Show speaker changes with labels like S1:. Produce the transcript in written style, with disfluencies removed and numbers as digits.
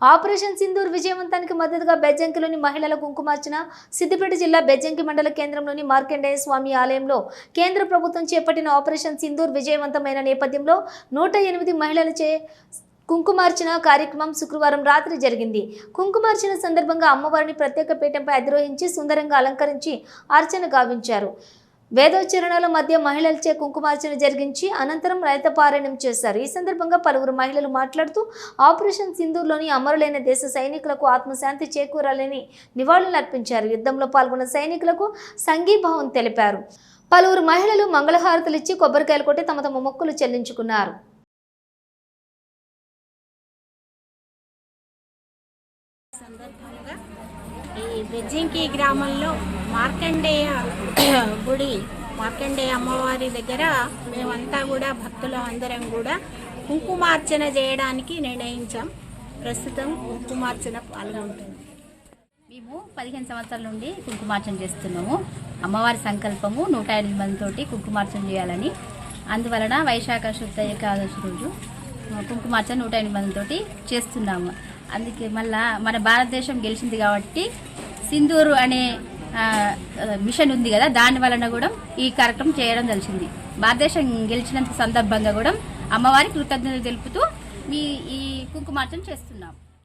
S1: Operation Sindoor విజయవంతానికి మద్దతుగా బెజ్జంకిలోని మహిళల కుంకుమార్చన సిద్దిపేట జిల్లా బెజ్జంకి మండల కేంద్రంలోని మార్కండేయ స్వామి ఆలయంలో కేంద్ర ప్రభుత్వం చేపట్టిన ఆపరేషన్ సింధూర్ విజయవంతమైన నేపథ్యంలో 108 మహిళలచే కుంకుమార్చన కార్యక్రమం శుక్రవారం రాత్రి జరిగింది. కుంకుమార్చన సందర్భంగా అమ్మవారిని ప్రత్యేక పీఠంపై అధిరోహించి సుందరంగా అలంకరించి అర్చన గావించారు. వేదోచ్చరణల మధ్య మహిళలచే కుంకుమార్చన జరిగించి అనంతరం రైతపారాయణం చేశారు. ఈ సందర్భంగా పలువురు మహిళలు మాట్లాడుతూ ఆపరేషన్ సింధూర్లోని అమరులైన దేశ సైనికులకు ఆత్మశాంతి చేకూరాలని నివాళులు అర్పించారు. యుద్ధంలో పాల్గొన్న సైనికులకు సంఘీభావం తెలిపారు. పలువురు మహిళలు మంగళహారతులు ఇచ్చి కొబ్బరికాయలు కొట్టి తమ తమ మొక్కులు చెల్లించుకున్నారు.
S2: ఈ బెజ్జంకి గ్రామంలో మార్కండేయ గుడి మార్కండేయ అమ్మవారి దగ్గర మేమంతా కూడా భక్తులు అందరం కూడా కుంకుమార్చన చేయడానికి నిర్ణయించాం. ప్రస్తుతం కుంకుమార్చన పాల్గొంటుంది.
S3: మేము 15 సంవత్సరాల నుండి కుంకుమార్చన చేస్తున్నాము. అమ్మవారి సంకల్పము 108 మందితోటి కుంకుమార్చన చేయాలని. అందువలన వైశాఖ శుద్ధ ఏకాదశి రోజు కుంకుమార్చన 108 మందితోటి చేస్తున్నాము. అందుకే మళ్ళా మన భారతదేశం గెలిచింది కాబట్టి సింధూరు అనే మిషన్ ఉంది కదా, దాని వలన కూడా ఈ కార్యక్రమం చేయడం తెలిసింది. భారతదేశం గెలిచినంత సందర్భంగా కూడా అమ్మవారికి కృతజ్ఞతలు తెలుపుతూ ఈ కుంకుమార్చన చేస్తున్నాం.